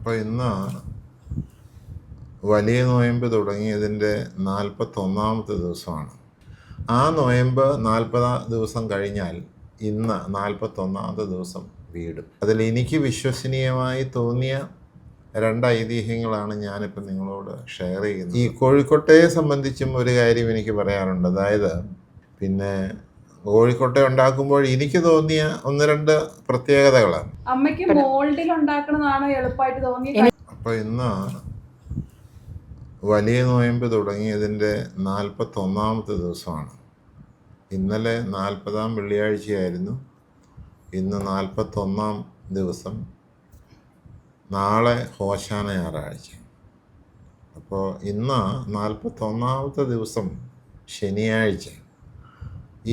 അപ്പോൾ ഇന്ന് വലിയ നോയമ്പ് തുടങ്ങിയതിൻ്റെ 41ാമത്തെ ദിവസമാണ്. ആ നോയമ്പ് 40 ദിവസം കഴിഞ്ഞാൽ ഇന്ന് 41ാമത്തെ ദിവസം വീടും. അതിൽ എനിക്ക് വിശ്വസനീയമായി തോന്നിയ 2 ഐതിഹ്യങ്ങളാണ് ഞാനിപ്പോൾ നിങ്ങളോട് ഷെയർ ചെയ്യുന്നത്. ഈ കോഴിക്കോട്ടയെ സംബന്ധിച്ചും ഒരു കാര്യം എനിക്ക് പറയാറുണ്ട്. അതായത് പിന്നെ കോഴിക്കോട്ട ഉണ്ടാക്കുമ്പോൾ എനിക്ക് തോന്നിയ 1-2 പ്രത്യേകതകളാണ്. അമ്മയ്ക്ക് മോൾഡിൽ ഉണ്ടാക്കുന്നതാണോ എളുപ്പമായിട്ട് തോന്നിയത്? അപ്പോൾ ഇന്ന് വലിയ നോയമ്പ് തുടങ്ങിയതിൻ്റെ 41ാമത്തെ ദിവസമാണ്. ഇന്നലെ 40ാം വെള്ളിയാഴ്ചയായിരുന്നു. ഇന്ന് 41ാം ദിവസം. നാളെ ഹോശാന ഞായറാഴ്ച. അപ്പോൾ ഇന്ന് 41ാമത്തെ ദിവസം ശനിയാഴ്ച.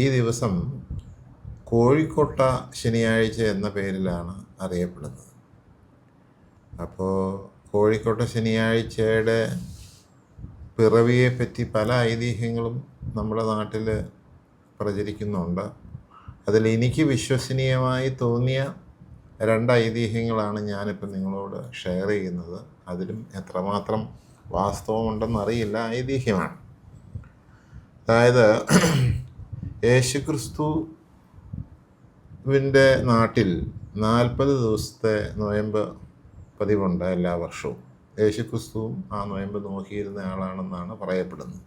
ഈ ദിവസം കോഴിക്കോട്ട ശനിയാഴ്ച എന്ന പേരിലാണ് അറിയപ്പെടുന്നത്. അപ്പോൾ കോഴിക്കോട്ട ശനിയാഴ്ചയുടെ പിറവിയെപ്പറ്റി പല ഐതിഹ്യങ്ങളും നമ്മുടെ നാട്ടിൽ പ്രചരിക്കുന്നുണ്ട്. അതിൽ എനിക്ക് വിശ്വസനീയമായി തോന്നിയ 2 ഐതിഹ്യങ്ങളാണ് ഞാനിപ്പോൾ നിങ്ങളോട് ഷെയർ ചെയ്യുന്നത്. അതിലും എത്രമാത്രം വാസ്തവമുണ്ടെന്നറിയില്ല, ഐതിഹ്യമാണ്. അതായത് യേശുക്രിസ്തുവിൻ്റെ നാട്ടിൽ 40 ദിവസത്തെ നോയമ്പ് പതിവുണ്ട് എല്ലാ വർഷവും. യേശുക്രിസ്തുവും ആ നോയമ്പ് നോക്കിയിരുന്ന ആളാണെന്നാണ് പറയപ്പെടുന്നത്.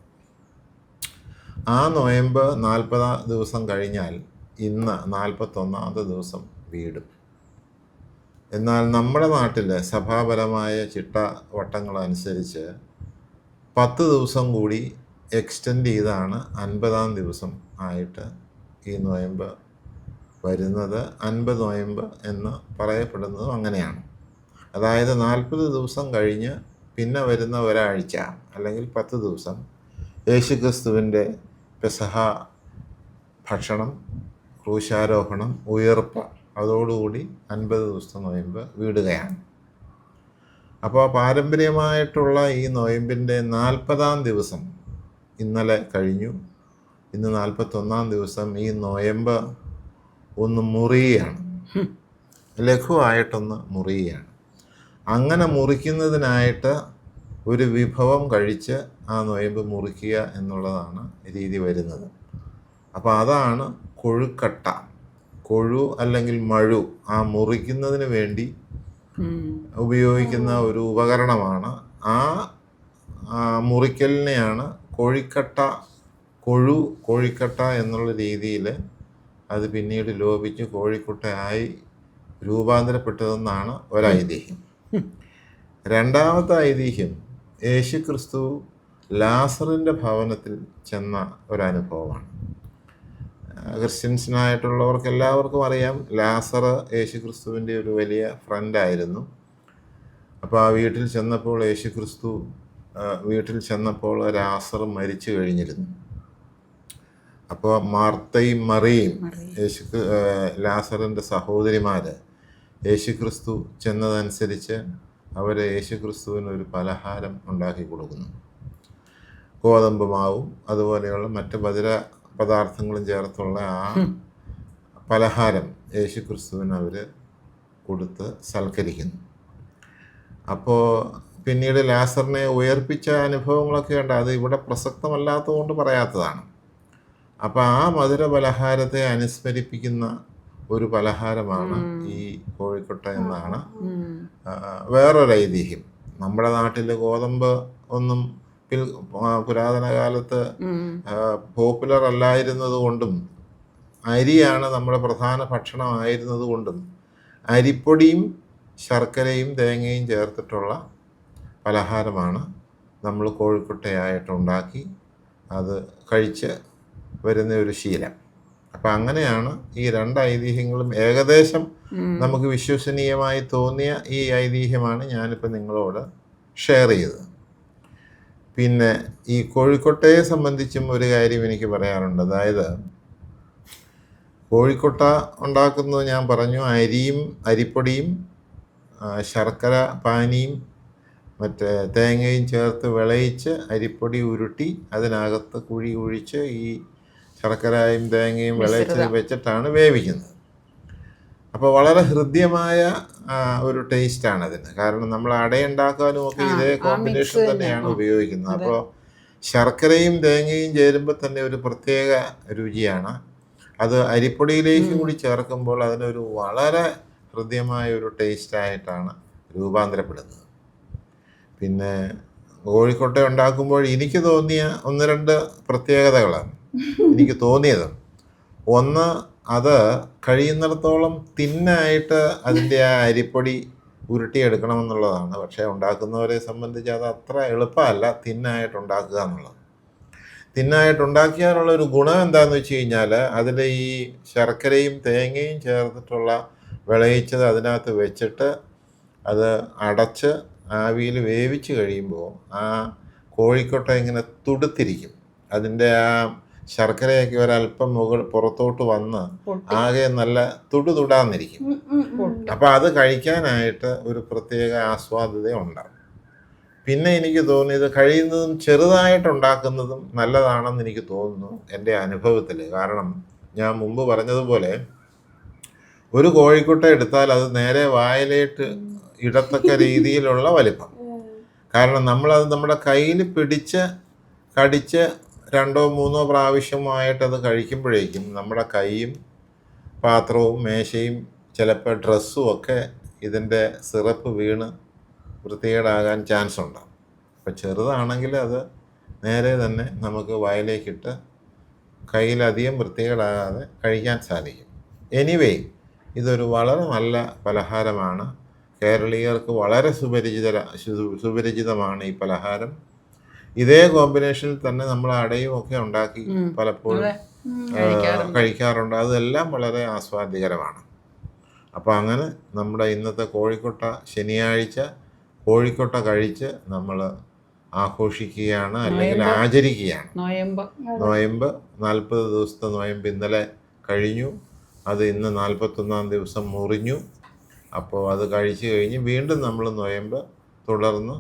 ആ നോയമ്പ് 40 ദിവസം കഴിഞ്ഞാൽ ഇന്ന് 41ാമത്തെ ദിവസം വീടും. എന്നാൽ നമ്മുടെ നാട്ടിൽ സഭാപരമായ ചിട്ടവട്ടങ്ങളനുസരിച്ച് 10 ദിവസം കൂടി എക്സ്റ്റെൻഡ് ചെയ്താണ് 50ാം ദിവസം ആയിട്ട് ഈ നോയമ്പ് വരുന്നത്. 50 നോയമ്പ് എന്ന് പറയപ്പെടുന്നതും അങ്ങനെയാണ്. അതായത് 40 ദിവസം കഴിഞ്ഞ് പിന്നെ വരുന്ന ഒരാഴ്ച അല്ലെങ്കിൽ 10 ദിവസം യേശുക്രിസ്തുവിൻ്റെ പെസഹ ഭക്ഷണം, ക്രൂശാരോഹണം, ഉയർപ്പ്, അതോടുകൂടി 50 ദിവസത്തെ നോയമ്പ് വീടുകയാണ്. അപ്പോൾ പാരമ്പര്യമായിട്ടുള്ള ഈ നോയമ്പിൻ്റെ 40ാം ദിവസം ഇന്നലെ കഴിഞ്ഞു. ഇന്ന് 41ാം ദിവസം ഈ നോയമ്പ് ഒന്ന് മുറിയുകയാണ്, ലഘുവായിട്ടൊന്ന് മുറിയുകയാണ്. അങ്ങനെ മുറിക്കുന്നതിനായിട്ട് ഒരു വിഭവം കഴിച്ച് ആ നോയമ്പ് മുറിക്കുക എന്നുള്ളതാണ് രീതി വരുന്നത്. അപ്പോൾ അതാണ് കൊഴുക്കട്ട. കൊഴു അല്ലെങ്കിൽ മഴു, ആ മുറിക്കുന്നതിന് വേണ്ടി ഉപയോഗിക്കുന്ന ഒരു ഉപകരണമാണ്. ആ മുറിക്കലിനെയാണ് കോഴിക്കട്ട എന്നുള്ള രീതിയിൽ അത് പിന്നീട് ലോപിച്ച് കോഴിക്കോട്ടയായി രൂപാന്തരപ്പെട്ടതെന്നാണ് ഒരൈതിഹ്യം. രണ്ടാമത്തെ ഐതിഹ്യം യേശുക്രിസ്തു ലാസറിൻ്റെ ഭവനത്തിൽ ചെന്ന ഒരനുഭവമാണ്. ക്രിസ്ത്യൻസിനായിട്ടുള്ളവർക്ക് എല്ലാവർക്കും അറിയാം, ലാസർ യേശുക്രിസ്തുവിൻ്റെ ഒരു വലിയ ഫ്രണ്ടായിരുന്നു. അപ്പോൾ ആ വീട്ടിൽ ചെന്നപ്പോൾ ലാസർ മരിച്ചു കഴിഞ്ഞിരുന്നു. അപ്പോൾ മാർത്തയും മറിയയും ലാസറിൻ്റെ സഹോദരിമാർ യേശുക്രിസ്തു ചെന്നതനുസരിച്ച് അവർ യേശുക്രിസ്തുവിന് ഒരു പലഹാരം ഉണ്ടാക്കി കൊടുക്കുന്നു. ഗോതമ്പ് മാവും അതുപോലെയുള്ള മറ്റ് മധുര പദാർത്ഥങ്ങളും ചേർത്തുള്ള ആ പലഹാരം യേശുക്രിസ്തുവിന് അവർ കൊടുത്ത് സൽക്കരിക്കുന്നു. അപ്പോൾ പിന്നീട് ലാസറിനെ ഉയർപ്പിച്ച അനുഭവങ്ങളൊക്കെ ഉണ്ട്. അത് ഇവിടെ പ്രസക്തമല്ലാത്തത് കൊണ്ട് പറയാത്തതാണ്. അപ്പോൾ ആ മധുര പലഹാരത്തെ അനുസ്മരിപ്പിക്കുന്ന ഒരു പലഹാരമാണ് ഈ കോഴിക്കോട്ട എന്നാണ് വേറൊരു ഐതിഹ്യം. നമ്മുടെ നാട്ടിൽ ഗോതമ്പ് ഒന്നും പുരാതന കാലത്ത് പോപ്പുലർ അല്ലായിരുന്നത് കൊണ്ടും അരിയാണ് നമ്മുടെ പ്രധാന ഭക്ഷണമായിരുന്നത് കൊണ്ടും അരിപ്പൊടിയും ശർക്കരയും തേങ്ങയും ചേർത്തിട്ടുള്ള പലഹാരമാണ് നമ്മൾ കോഴിക്കോട്ടയായിട്ടുണ്ടാക്കി അത് കഴിച്ച് വരുന്ന ഒരു ശീലം. അപ്പം അങ്ങനെയാണ് ഈ 2 ഐതിഹ്യങ്ങളും ഏകദേശം നമുക്ക് വിശ്വസനീയമായി തോന്നിയ ഈ ഐതിഹ്യമാണ് ഞാനിപ്പോൾ നിങ്ങളോട് ഷെയർ ചെയ്തത്. പിന്നെ ഈ കോഴിക്കോട്ടയെ സംബന്ധിച്ചും ഒരു കാര്യം എനിക്ക് പറയാറുണ്ട്. അതായത് കോഴിക്കോട്ട ഉണ്ടാക്കുന്നത് ഞാൻ പറഞ്ഞു, അരിപ്പൊടിയും ശർക്കര പാനിയും മറ്റേ തേങ്ങയും ചേർത്ത് വിളയിച്ച് അരിപ്പൊടി ഉരുട്ടി അതിനകത്ത് കുഴി കുഴിച്ച് ഈ ശർക്കരയും തേങ്ങയും വിളയിച്ച് വെച്ചിട്ടാണ് വേവിക്കുന്നത്. അപ്പോൾ വളരെ ഹൃദ്യമായ ഒരു ടേസ്റ്റാണ് അതിന്. കാരണം നമ്മൾ അടയുണ്ടാക്കാനും ഒക്കെ ഇതേ കോമ്പിനേഷൻ തന്നെയാണ് ഉപയോഗിക്കുന്നത്. അപ്പോൾ ശർക്കരയും തേങ്ങയും ചേരുമ്പോൾ തന്നെ ഒരു പ്രത്യേക രുചിയാണ്. അത് അരിപ്പൊടിയിലേക്ക് കൂടി ചേർക്കുമ്പോൾ അതിനൊരു വളരെ ഹൃദ്യമായ ഒരു ടേസ്റ്റായിട്ടാണ് രൂപാന്തരപ്പെടുന്നത്. പിന്നെ കോഴിക്കോട്ട ഉണ്ടാക്കുമ്പോൾ എനിക്ക് തോന്നിയ 1-2 പ്രത്യേകതകളാണ് എനിക്ക് തോന്നിയത്. ഒന്ന്, അത് കഴിയുന്നിടത്തോളം തിന്നായിട്ട് അതിൻ്റെ ആ അരിപ്പൊടി ഉരുട്ടിയെടുക്കണമെന്നുള്ളതാണ്. പക്ഷേ ഉണ്ടാക്കുന്നവരെ സംബന്ധിച്ച് അത് അത്ര എളുപ്പമല്ല തിന്നായിട്ട് ഉണ്ടാക്കുക എന്നുള്ളത്. തിന്നായിട്ടുണ്ടാക്കിയാലുള്ള ഒരു ഗുണം എന്താണെന്ന് വെച്ച് കഴിഞ്ഞാൽ അതിൽ ഈ ശർക്കരയും തേങ്ങയും ചേർത്തിട്ടുള്ള വിളയിച്ചത് അതിനകത്ത് വെച്ചിട്ട് അത് അടച്ച് ആവിയിൽ വേവിച്ച് കഴിയുമ്പോൾ ആ കോഴിക്കോട്ട ഇങ്ങനെ തുടുത്തിരിക്കും. അതിൻ്റെ ആ ശർക്കരയൊക്കെ ഒരല്പം പുറത്തോട്ട് വന്ന് ആകെ നല്ല തുടാന്നിരിക്കും. അപ്പം അത് കഴിക്കാനായിട്ട് ഒരു പ്രത്യേക ആസ്വാദ്യത ഉണ്ടാകും. പിന്നെ എനിക്ക് തോന്നിയത് കഴിയുന്നതും ചെറുതായിട്ടുണ്ടാക്കുന്നതും നല്ലതാണെന്ന് എനിക്ക് തോന്നുന്നു എൻ്റെ അനുഭവത്തിൽ. കാരണം ഞാൻ മുമ്പ് പറഞ്ഞതുപോലെ ഒരു കോഴിക്കോട്ട എടുത്താൽ അത് നേരെ വായിലേട്ട് ഇടത്തക്ക രീതിയിലുള്ള വലിപ്പം. കാരണം നമ്മളത് നമ്മുടെ കയ്യിൽ പിടിച്ച് കടിച്ച് 2-3 പ്രാവശ്യമായിട്ടത് കഴിക്കുമ്പോഴേക്കും നമ്മുടെ കൈയും പാത്രവും മേശയും ചിലപ്പോൾ ഡ്രസ്സും ഒക്കെ ഇതിൻ്റെ സിറപ്പ് വീണ് വൃത്തികേടാകാൻ ചാൻസ് ഉണ്ടാകും. അപ്പോൾ ചെറുതാണെങ്കിൽ അത് നേരെ തന്നെ നമുക്ക് വായിലേക്കിട്ട് കയ്യിലധികം വൃത്തികേടാകാതെ കഴിക്കാൻ സാധിക്കും. എനിവേ, ഇതൊരു വളരെ നല്ല പലഹാരമാണ്. കേരളീയർക്ക് വളരെ സുപരിചിതമാണ് ഈ പലഹാരം. ഇതേ കോമ്പിനേഷനിൽ തന്നെ നമ്മൾ അടയും ഒക്കെ ഉണ്ടാക്കി പലപ്പോഴും കഴിക്കാറുണ്ട്. അതെല്ലാം വളരെ ആസ്വാദ്യകരമാണ്. അപ്പോൾ അങ്ങനെ നമ്മുടെ ഇന്നത്തെ കോഴിക്കോട്ട ശനിയാഴ്ച കോഴിക്കോട്ട കഴിച്ച് നമ്മൾ ആഘോഷിക്കുകയാണ്, അല്ലെങ്കിൽ ആചരിക്കുകയാണ്. നോയമ്പ് 40 ദിവസത്തെ നോയമ്പ് ഇന്നലെ കഴിഞ്ഞു. അത് ഇന്ന് 41-ാം ദിവസം മുറിഞ്ഞു. അപ്പോൾ അത് കഴിച്ചു കഴിഞ്ഞ് വീണ്ടും നമ്മൾ നോയമ്പ് തുടർന്ന്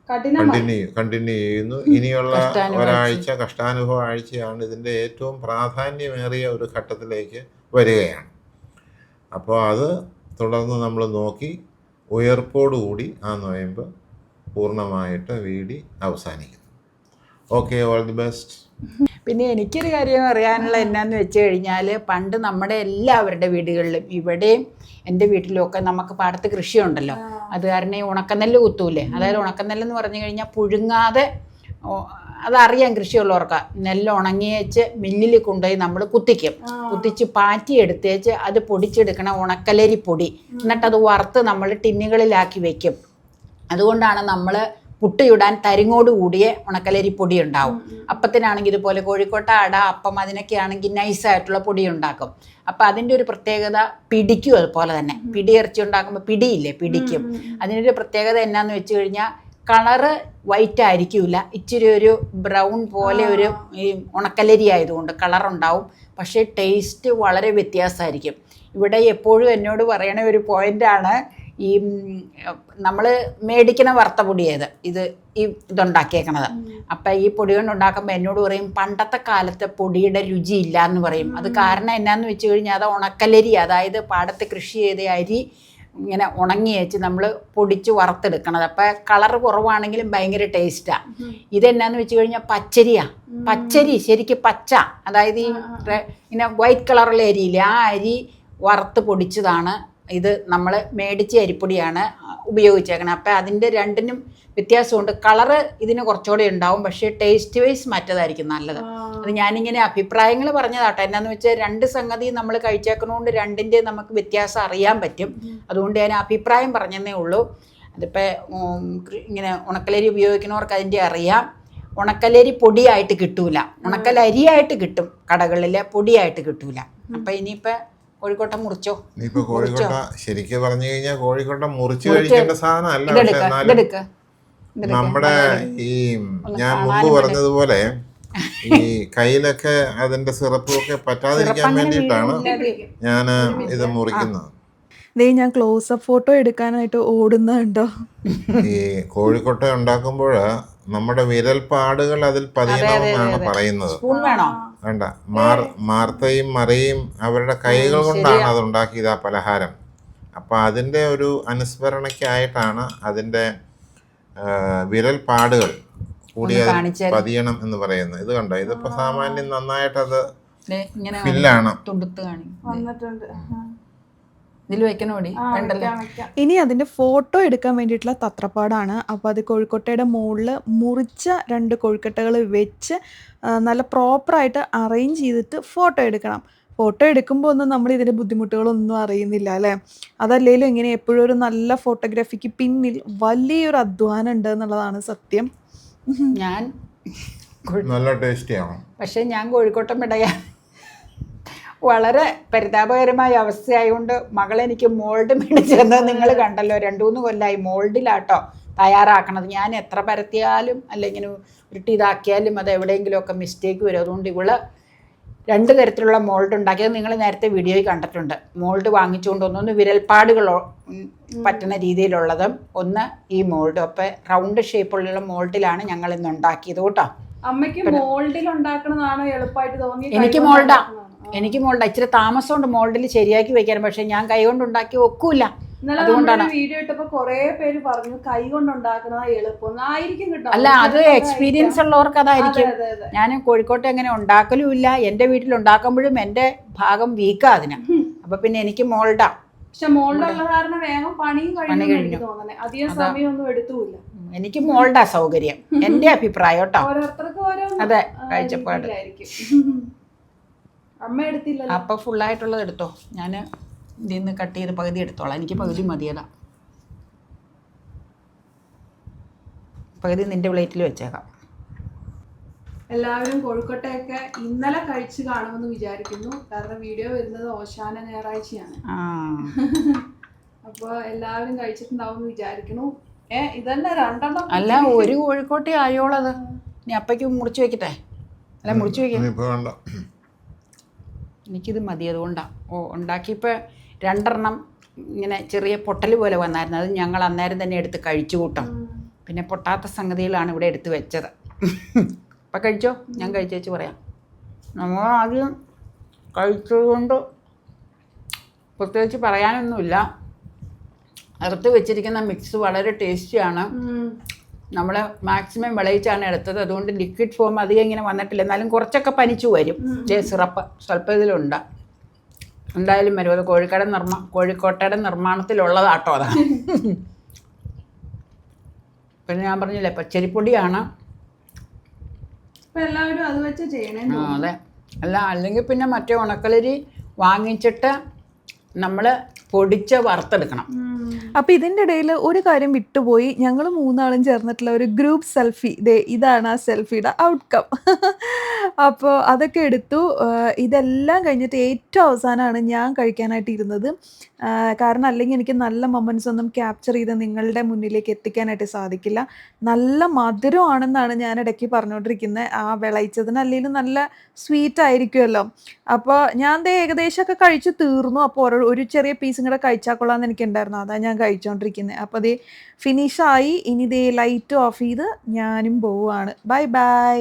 കണ്ടിന്യൂ ചെയ്യുന്നു. ഇനിയുള്ള ഒരാഴ്ച കഷ്ടാനുഭവ ആഴ്ചയാണ്. ഇതിൻ്റെ ഏറ്റവും പ്രാധാന്യമേറിയ ഒരു ഘട്ടത്തിലേക്ക് വരികയാണ്. അപ്പോൾ അത് തുടർന്ന് നമ്മൾ നോക്കി ഉയർപ്പോടുകൂടി ആ നോയമ്പ് പൂർണ്ണമായിട്ട് വീടി അവസാനിക്കുന്നു. Okay, all the best. പിന്നെ എനിക്കൊരു കാര്യം അറിയാനുള്ള എന്നാന്ന് വെച്ച് കഴിഞ്ഞാൽ, പണ്ട് നമ്മുടെ എല്ലാവരുടെ വീടുകളിലും, ഇവിടെയും എൻ്റെ വീട്ടിലുമൊക്കെ നമുക്ക് പാടത്ത് കൃഷിയുണ്ടല്ലോ. അത് കാരണം ഈ ഉണക്കനെല്ല് കുത്തൂലേ, അതായത് ഉണക്കനെല്ലെന്ന് പറഞ്ഞു കഴിഞ്ഞാൽ പുഴുങ്ങാതെ, അതറിയാം കൃഷിയുള്ളവർക്ക്, നെല്ല് ഉണങ്ങിയേച്ച് മില്ലിൽ കൊണ്ടുപോയി നമ്മൾ കുത്തിച്ച് പാറ്റി എടുത്തേച്ച് അത് പൊടിച്ചെടുക്കണ ഉണക്കലരി പൊടി. എന്നിട്ടത് വറുത്ത് നമ്മൾ ടിന്നുകളിലാക്കി വെക്കും. അതുകൊണ്ടാണ് നമ്മൾ പുട്ടിയിടാൻ തരിങ്ങോട് കൂടിയ ഉണക്കലരി പൊടി ഉണ്ടാവും. അപ്പത്തിനാണെങ്കിൽ ഇതുപോലെ കോഴിക്കോട്ട അട, അപ്പം, അതിനൊക്കെ ആണെങ്കിൽ നൈസായിട്ടുള്ള പൊടി ഉണ്ടാക്കും. അപ്പം അതിൻ്റെ ഒരു പ്രത്യേകത പിടിക്കും. അതുപോലെ തന്നെ പിടി ഇറച്ചി ഉണ്ടാക്കുമ്പോൾ പിടിക്കും. അതിനൊരു പ്രത്യേകത എന്നാന്ന് വെച്ച് കഴിഞ്ഞാൽ കളറ് വൈറ്റ് ആയിരിക്കില്ല, ഇച്ചിരി ഒരു ബ്രൗൺ പോലെ ഒരു ഈ ഉണക്കലരി ആയതുകൊണ്ട് കളറുണ്ടാവും. പക്ഷേ ടേസ്റ്റ് വളരെ വ്യത്യാസമായിരിക്കും. ഇവിടെ എപ്പോഴും എന്നോട് പറയണ ഒരു പോയിൻ്റാണ്, ഈ നമ്മൾ മേടിക്കണ വറുത്ത പൊടിയത് ഇതുണ്ടാക്കിയേക്കണത്. അപ്പം ഈ പൊടി കൊണ്ട് ഉണ്ടാക്കുമ്പോൾ എന്നോട് പറയും പണ്ടത്തെ കാലത്തെ പൊടിയുടെ രുചി ഇല്ല എന്ന് പറയും. അത് കാരണം എന്നാന്ന് വെച്ച് കഴിഞ്ഞാൽ അത് ഉണക്കലരി, അതായത് പാടത്ത് കൃഷി ചെയ്ത അരി ഇങ്ങനെ ഉണങ്ങി വെച്ച് നമ്മൾ പൊടിച്ച് വറുത്തെടുക്കണത്. അപ്പം കളറ് കുറവാണെങ്കിലും ഭയങ്കര ടേസ്റ്റാണ്. ഇതെന്നാന്ന് വെച്ച് കഴിഞ്ഞാൽ പച്ചരി ശരിക്കും പച്ച, അതായത് ഈ ഇങ്ങനെ വൈറ്റ് കളറുള്ള അരിയില്ലേ, ആ അരി വറുത്ത് പൊടിച്ചതാണ്. ഇത് നമ്മൾ മേടിച്ച അരിപ്പൊടിയാണ് ഉപയോഗിച്ചേക്കണം. അപ്പം അതിൻ്റെ രണ്ടിനും വ്യത്യാസമുണ്ട്. കളറ് ഇതിന് കുറച്ചുകൂടി ഉണ്ടാവും, പക്ഷേ ടേസ്റ്റ് വൈസ് മറ്റേതായിരിക്കും നല്ലത്. അത് ഞാനിങ്ങനെ അഭിപ്രായങ്ങൾ പറഞ്ഞതാട്ടോ. എന്നാന്ന് വെച്ചാൽ 2 സംഗതി നമ്മൾ കഴിച്ചേക്കണോണ്ട് രണ്ടിൻ്റെ നമുക്ക് വ്യത്യാസം അറിയാൻ പറ്റും. അതുകൊണ്ട് ഞാൻ അഭിപ്രായം പറഞ്ഞതേ ഉള്ളൂ. അതിപ്പോൾ ഇങ്ങനെ ഉണക്കലരി ഉപയോഗിക്കുന്നവർക്ക് അതിൻ്റെ അറിയാം. ഉണക്കലരി പൊടിയായിട്ട് കിട്ടൂല, ഉണക്കലരിയായിട്ട് കിട്ടും കടകളിൽ, പൊടിയായിട്ട് കിട്ടൂല. അപ്പം ഇനിയിപ്പോൾ കോഴിക്കോട്ട മുറിച്ചോ? കോഴിക്കോട്ട ശരിക്കും പറഞ്ഞു കഴിഞ്ഞാൽ കോഴിക്കോട്ട മുറിച്ച് കഴിക്കേണ്ട സാധനമല്ല. പക്ഷെ നമ്മുടെ ഈ ഞാൻ മുമ്പ് പറഞ്ഞതുപോലെ ഈ കയ്യിലൊക്കെ അതിന്റെ സിറപ്പും ഒക്കെ പറ്റാതിരിക്കാൻ വേണ്ടിയിട്ടാണ് ഞാൻ ഇത് മുറിക്കുന്നത്. ഞാൻ ക്ലോസപ്പ് ഫോട്ടോ എടുക്കാനായിട്ട് ഓടുന്നുണ്ടോ? ഈ കോഴിക്കോട്ട ഉണ്ടാക്കുമ്പോൾ നമ്മുടെ വിരൽപ്പാടുകൾ അതിൽ പതിയണമെന്നാണ് പറയുന്നത്. വേണ്ട, മാർത്തയും മറിയും അവരുടെ കൈകൾ കൊണ്ടാണ് അത് ഉണ്ടാക്കിയത് ആ പലഹാരം. അപ്പോൾ അതിൻ്റെ ഒരു അനുസ്മരണയ്ക്കായിട്ടാണ് അതിൻ്റെ വിരൽ പാടുകൾ കൂടി ഒന്ന് അത് കാണിച്ചാൽ പതിയണം എന്ന് പറയുന്നത്. ഇത് കണ്ടോ, ഇതിപ്പോൾ സാമാന്യം നന്നായിട്ടത് ഇങ്ങനെ ഫില്ലാണ്. തുടുത്ത് കാണിക്കും. വന്നിട്ടുണ്ട്. ഇതിൽ വെക്കണോടി വേണ്ടല്ലോ. വെക്കാം. ഇനി അതിൻ്റെ ഫോട്ടോ എടുക്കാൻ വേണ്ടിയിട്ടുള്ള തത്രപ്പാടാണ്. അപ്പോൾ അത് കോഴിക്കോട്ടയുടെ മുകളിൽ മുറിച്ച 2 കോഴിക്കട്ടകൾ വെച്ച് നല്ല പ്രോപ്പറായിട്ട് അറേഞ്ച് ചെയ്തിട്ട് ഫോട്ടോ എടുക്കണം. ഫോട്ടോ എടുക്കുമ്പോൾ ഒന്നും നമ്മൾ ഇതിൻ്റെ ബുദ്ധിമുട്ടുകളൊന്നും അറിയുന്നില്ല അല്ലേ. അതല്ലേലും ഇങ്ങനെ എപ്പോഴും ഒരു നല്ല ഫോട്ടോഗ്രാഫിക്ക് പിന്നിൽ വലിയൊരു അധ്വാനം ഉണ്ട് എന്നുള്ളതാണ് സത്യം. ഞാൻ നല്ല ടേസ്റ്റിയാണ്. പക്ഷേ ഞാൻ കോഴിക്കോട്ടൻ മിടയാ. വളരെ പരിതാപകരമായ അവസ്ഥയായതുകൊണ്ട് മകളെനിക്ക് മോൾഡ് മേടിച്ചു തന്നത് നിങ്ങൾ കണ്ടല്ലോ. 2-3 കൊല്ലമായി മോൾഡിലാട്ടോ തയ്യാറാക്കണത്. ഞാൻ എത്ര പരത്തിയാലും അല്ലെങ്കിൽ ഉരുട്ടി ഇതാക്കിയാലും അത് എവിടെയെങ്കിലുമൊക്കെ മിസ്റ്റേക്ക് വരും. അതുകൊണ്ട് ഇവള് 2 തരത്തിലുള്ള മോൾഡ് ഉണ്ടാക്കിയത് നിങ്ങൾ നേരത്തെ വീഡിയോയിൽ കണ്ടിട്ടുണ്ട്. മോൾഡ് വാങ്ങിച്ചുകൊണ്ട് ഒന്ന് വിരൽപ്പാടുകൾ പറ്റുന്ന രീതിയിലുള്ളതും ഒന്ന് ഈ മോൾഡ്. അപ്പോൾ റൗണ്ട് ഷേപ്പുള്ള മോൾഡിലാണ് ഞങ്ങൾ ഇന്ന് ഉണ്ടാക്കിയത് കേട്ടോ. അമ്മയ്ക്ക് മോൾഡിൽ ഉണ്ടാക്കണതാണോ എളുപ്പമായിട്ട് തോന്നിയത്? എനിക്ക് മോൾഡാ. എനിക്ക് മോൾഡാ. ഇച്ചിരി താമസമുണ്ട് മോൾഡിൽ ശരിയാക്കി വെക്കാൻ. പക്ഷെ ഞാൻ കൈ കൊണ്ട് ഉണ്ടാക്കി ഒക്കൂല. ഇന്നലെ വീഡിയോ ഇട്ടപ്പോ കൊറേ പേര് പറഞ്ഞു കൈ കൊണ്ട് ഉണ്ടാക്കുന്നതാ എളുപ്പം. ആയിരിക്കും കേട്ടോ. അല്ല, അത് എക്സ്പീരിയൻസ് ഉള്ളവർക്ക് അതായിരിക്കും. ഞാൻ കോഴിക്കോട്ടെ അങ്ങനെ ഉണ്ടാക്കലും ഇല്ല. എൻ്റെ വീട്ടിൽ ഉണ്ടാക്കുമ്പോഴും എൻ്റെ ഭാഗം വീക്കാ അതിന്. അപ്പൊ പിന്നെ എനിക്ക് മോൾഡാ. പക്ഷെ മോൾഡുള്ള കാരണം വേഗം പണിയും കഴിഞ്ഞു തോന്നണേ. അധികം സമയമൊന്നും എടുത്തുമില്ല. എനിക്ക് മോൾഡാ സൗകര്യം. എൻ്റെ അഭിപ്രായം കേട്ടോ. ഓരോരുത്തർക്കും ഓരോ അതെ, കാഴ്ചപ്പാട്. അമ്മ എടുത്തില്ല. അപ്പൊ ഫുള്ളായിട്ടുള്ളത് എടുത്തോ. ഞാൻ ഇതിൽ നിന്ന് കട്ട് ചെയ്ത് പകുതി എടുത്തോളാം. എനിക്ക് പകുതി മതിയതാ. പകുതി നിന്റെ പ്ലേറ്റിൽ വെച്ചേക്കാം. എല്ലാവരും കോഴിക്കോട്ടെയൊക്കെ ഇന്നലെ കഴിച്ചു കാണുമെന്ന് വിചാരിക്കുന്നു. കാരണം വീഡിയോ വരുന്നത് ഓശാന ഞായറാഴ്ചയാണ്. അപ്പോൾ എല്ലാവരും കഴിച്ചിട്ടുണ്ടാവും എന്ന് വിചാരിക്കുന്നു. ഇതന്നെ 2 അല്ല, ഒരു കോഴിക്കോട്ടെ ആയോളത്. ഇനി അപ്പയ്ക്ക് മുറിച്ച് വെക്കട്ടെ? അല്ല, മുറിച്ച് വെക്കാം. എനിക്കിത് മതി. അതുകൊണ്ടാണ്. ഉണ്ടാക്കിയപ്പോൾ 2 ഇങ്ങനെ ചെറിയ പൊട്ടൽ പോലെ വന്നായിരുന്നു. അത് ഞങ്ങൾ അന്നേരം തന്നെ എടുത്ത് കഴിച്ചു കൂട്ടാം. പിന്നെ പൊട്ടാത്ത സംഗതികളാണ് ഇവിടെ എടുത്ത് വെച്ചത്. അപ്പം കഴിച്ചോ? ഞാൻ കഴിച്ചേച്ച് പറയാം. നമ്മൾ ആദ്യം കഴിച്ചതുകൊണ്ട് പ്രത്യേകിച്ച് പറയാനൊന്നുമില്ല. എടുത്ത് വെച്ചിരിക്കുന്ന മിക്സ് വളരെ ടേസ്റ്റിയാണ്. നമ്മൾ മാക്സിമം വിളയിച്ചാണ് എടുത്തത്. അതുകൊണ്ട് ലിക്വിഡ് ഫോം അധികം ഇങ്ങനെ വന്നിട്ടില്ല. എന്നാലും കുറച്ചൊക്കെ പനിച്ചു വരും. സിറപ്പ് സ്വല്പം ഇതിലുണ്ട്. എന്തായാലും വരും. അത് കോഴിക്കോട്ടയുടെ നിർമ്മാണത്തിലുള്ളതാട്ടോ അതാണ്. പിന്നെ ഞാൻ പറഞ്ഞില്ലേ, പച്ചരിപ്പൊടിയാണ്. എല്ലാവരും അത് വെച്ച് ചെയ്യണേ. അതെ. അല്ല, അല്ലെങ്കിൽ പിന്നെ മറ്റേ ഉണക്കലരി വാങ്ങിച്ചിട്ട് നമ്മൾ പൊടിച്ച് വറുത്തെടുക്കണം. അപ്പോൾ ഇതിൻ്റെ ഇടയിൽ ഒരു കാര്യം വിട്ടുപോയി. ഞങ്ങൾ 3 ആളും ചേർന്നിട്ടുള്ള ഒരു ഗ്രൂപ്പ് സെൽഫി. ഇതാണ് ആ സെൽഫിയുടെ ഔട്ട്കം. അപ്പോൾ അതൊക്കെ എടുത്തു. ഇതെല്ലാം കഴിഞ്ഞിട്ട് ഏറ്റവും അവസാനമാണ് ഞാൻ കഴിക്കാനായിട്ട് ഇരുന്നത്. കാരണം അല്ലെങ്കിൽ എനിക്ക് നല്ല മൊമെൻറ്റ്സ് ഒന്നും ക്യാപ്ചർ ചെയ്ത് നിങ്ങളുടെ മുന്നിലേക്ക് എത്തിക്കാനായിട്ട് സാധിക്കില്ല. നല്ല മധുരമാണെന്നാണ് ഞാൻ ഇടയ്ക്ക് പറഞ്ഞുകൊണ്ടിരിക്കുന്നത്. ആ വിളയിച്ചതിന് അല്ലെങ്കിൽ നല്ല സ്വീറ്റ് ആയിരിക്കുമല്ലോ. അപ്പോൾ ഞാൻ ഏകദേശമൊക്കെ കഴിച്ച് തീർന്നു. അപ്പോൾ ഒരു ചെറിയ പീസും കൂടെ കഴിച്ചാൽ കൊള്ളാമെന്ന് എനിക്കുണ്ടായിരുന്നു. അതാണ് ഞാൻ കഴിച്ചുകൊണ്ടിരിക്കുന്നത്. അപ്പോൾ അത് ഫിനിഷായി. ഇനി ലൈറ്റ് ഓഫ് ചെയ്ത് ഞാനും പോവുകയാണ്. Bye bye.